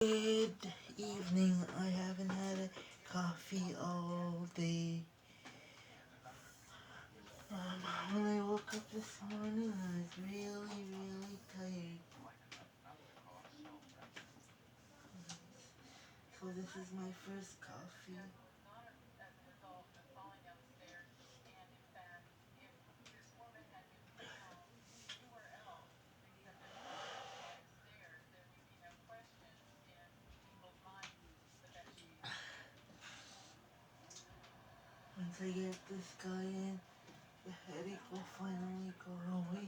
Good evening. I haven't had a coffee all day. When I woke up this morning, I was really tired. So this is my first coffee. Once I get this guy in, the headache will finally go away.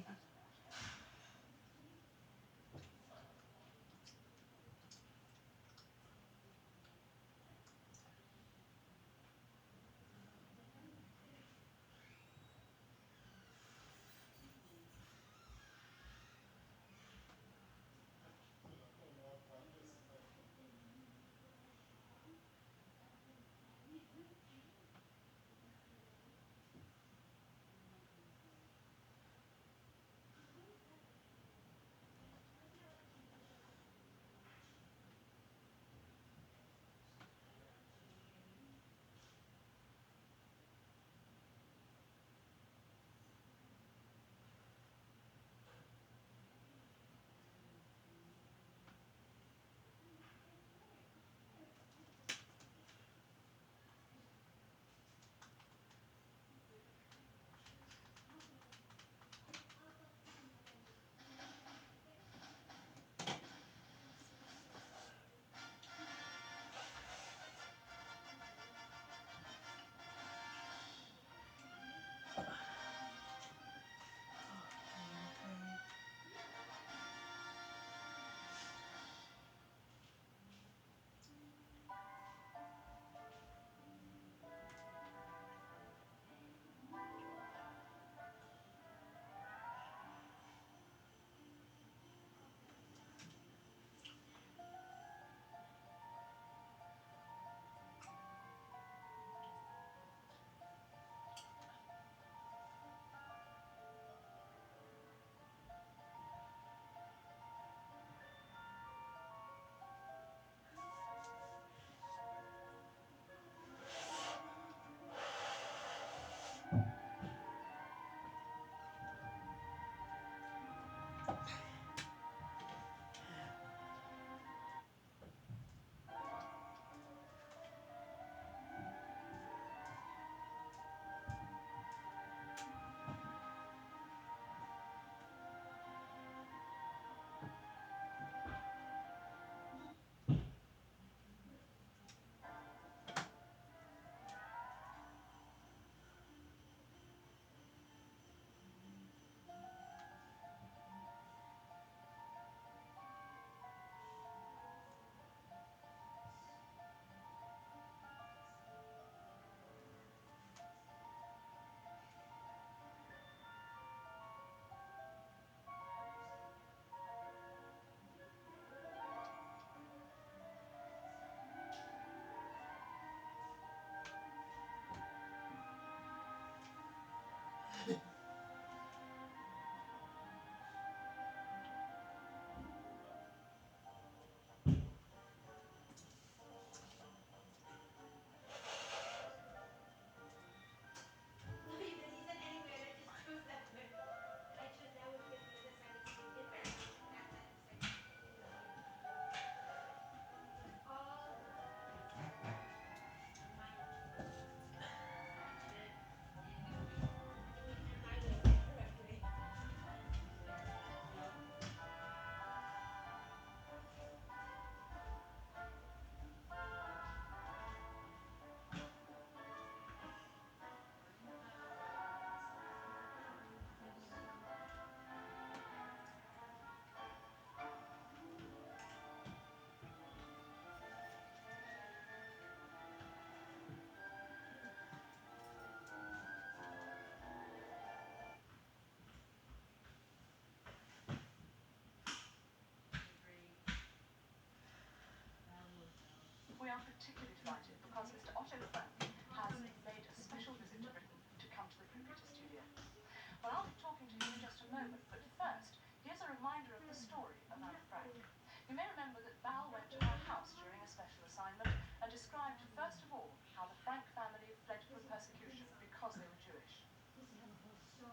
first of all, how the Frank family fled from persecution because they were Jewish.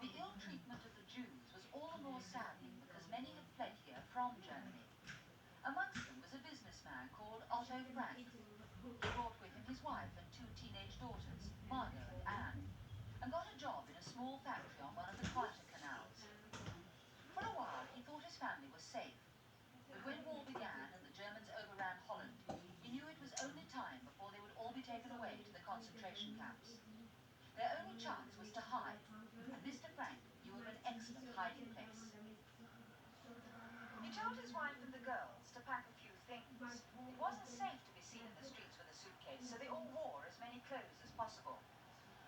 The ill treatment of the Jews was all the more saddening because many had fled here from Germany. Amongst them was a businessman called Otto Frank. He brought with him his wife and two teenage daughters, Margot and Anne, and got a job in a small factory on one of the quieter canals. For a while, he thought his family was safe. But when war began and the Germans overran Holland, he knew it was only time before they would all be taken away to the concentration camps. Their only chance was to hide, and Mr. Frank knew of an excellent hiding place. He told his wife and the girls to pack a few things. It wasn't safe to be seen in the streets with a suitcase, so they all wore as many clothes as possible.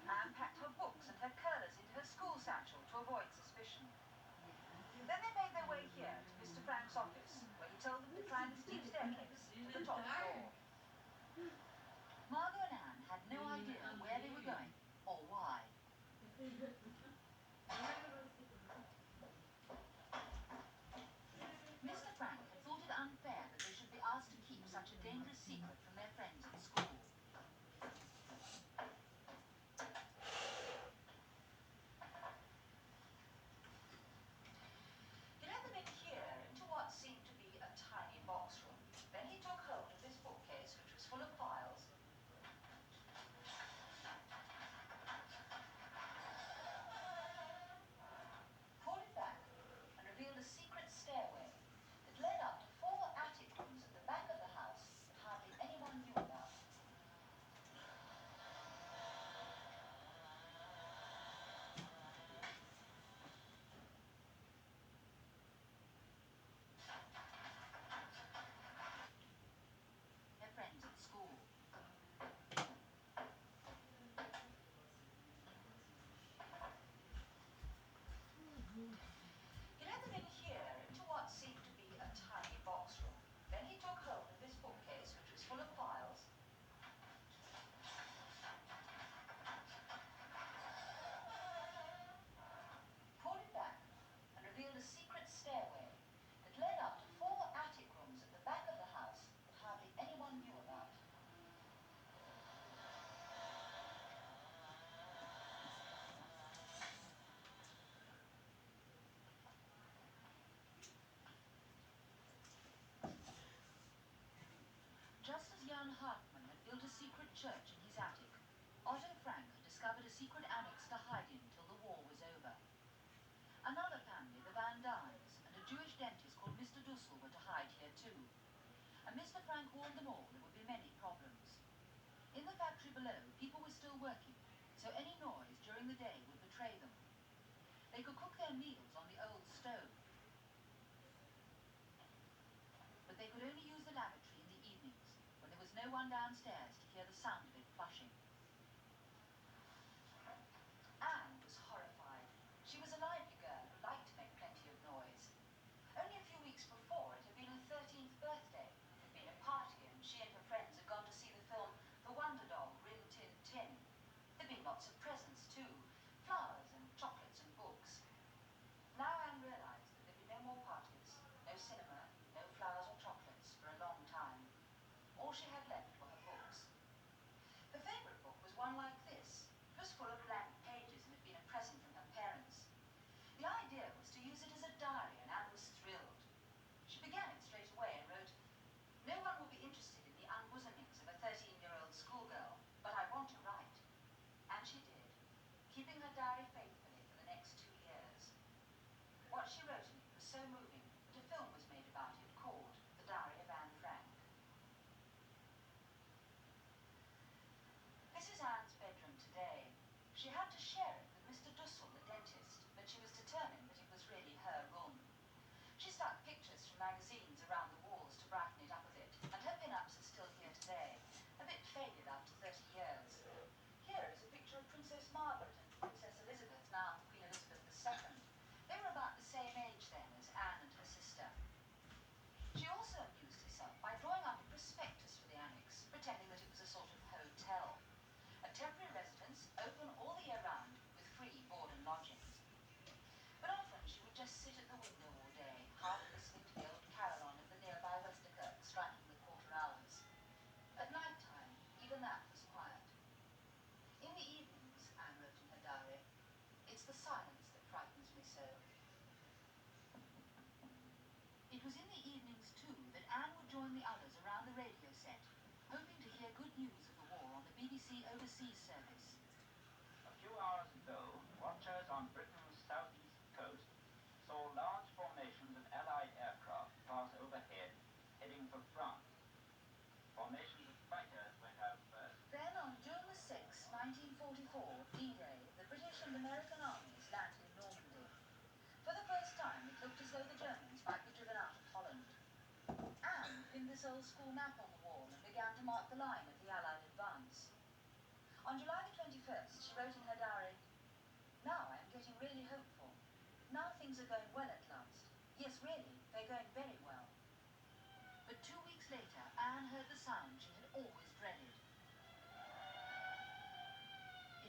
Anne packed her books and her curlers into her school satchel to avoid suspicion. Then they made their way here to Mr. Frank's office, where he told them to climb the steep staircase to the top floor. Margot and Anne had no idea where they were going or why. Mr. Frank had thought it unfair that they should be asked to keep such a dangerous secret from their friends at school. He led them in here into what seemed to be a tiny box room. Then he took hold of this bookcase, which was full of files, pulled it back, and revealed a secret stairway that led up to four attic rooms at the back of the house that hardly anyone knew about. Their friends at school. He led them in here into what seemed to be a tiny box room. Then he took hold of this bookcase, which was full of files, pulled it back, and revealed a secret stairway that led up to four attic rooms at the back of the house that hardly anyone knew about. Just as Jan Hartmann had built a secret church in his attic, Otto Frank had discovered a secret annex to hide in till the war was over. Another family, the Van Dynes, and a Jewish dentist called Mr. Dussel were to hide here too. And Mr. Frank warned them all there would be many problems. In the factory below, people were still working, so any noise during the day would betray them. They could cook their meals on the old stove, but they could only use the lavatory in the evenings, when there was no one downstairs to hear the sound of it flushing. Anne was horrified. She was a lively girl who liked to make plenty of noise. Only a few weeks before, it had been her 13th birthday. It had been a party, and she and her friends had gone to see the film The Wonder Dog, Rin Tin Tin. There'd been lots of presents too, flowers and chocolates and books. Now Anne realized that there'd be no more parties, no cinema, no flowers or chocolates for a long time. All she had left were her books. Her favorite book was one like this. It was full of blank pages and had been a present from her parents. The idea was to use it as a diary, and Anne was thrilled. She began it straight away and wrote, "No one will be interested in the unbosomings of a 13-year-old schoolgirl, but I want to write." And she did, keeping her diary faithfully for the next 2 years. What she wrote in it was so moving that a film was made about it called The Diary of Anne Frank. This is Anne's bedroom today. She had to share it with Mr. Dussel, the dentist, but she was determined that it was really her room. She stuck pictures from magazines around the walls to brighten it up a bit, and her pin-ups are still here today, a bit faded after 30 years. Here is a picture of Princess Margaret and Princess Elizabeth, now Queen Elizabeth II. They were about the same age then as Anne and her sister. She also amused herself by drawing up a prospectus for the annex, pretending that it was a sort of hotel. A temporary residence, open all the year round, with free board and lodgings. But often she would just sit at the window all day, half listening to the old carol on BBC Overseas Service. A few hours ago, watchers on Britain's southeast coast saw large formations of Allied aircraft pass overhead, heading for France. Formations of fighters went out first. Then on June the 6th, 1944, D-Day, the British and American armies landed in Normandy. For the first time, it looked as though the Germans might be driven out of Holland. Anne pinned this old school map on the wall and began to mark the line of the Allied advance. On July the 21st, she wrote in her diary, "Now I am getting really hopeful. Now things are going well at last. Yes, really, they're going very well." But 2 weeks later, Anne heard the sound she had always dreaded.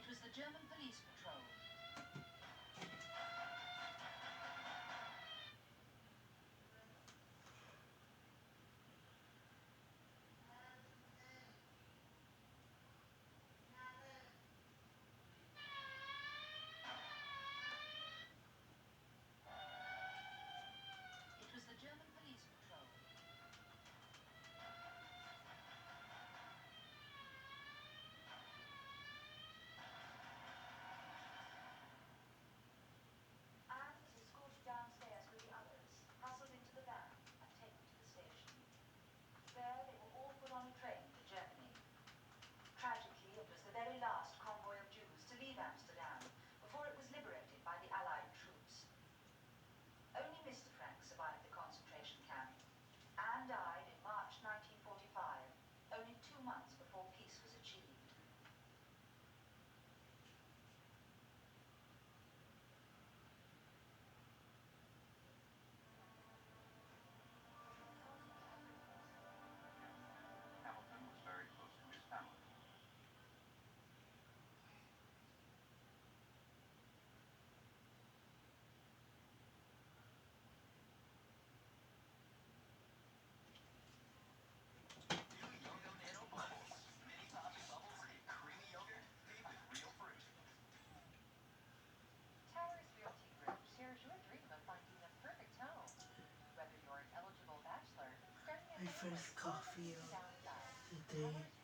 It was the German police patrol. It was the German police patrol. Anne was escorted downstairs with the others, hustled into the van, and taken to the station. There they were all put on a train for Germany. Tragically, it was the very last convoy of Jews to leave Amsterdam before it was liberated by the Allied troops. Only Mr. Frank survived the concentration camp. Anne died in March 1945, only 2 months before peace was achieved. Hamilton was very close to his family. Towers Realty Group shares your dream of finding the perfect home. Whether you're an eligible bachelor, starting a My family, first or looking coffee to of downsize, the day. Towers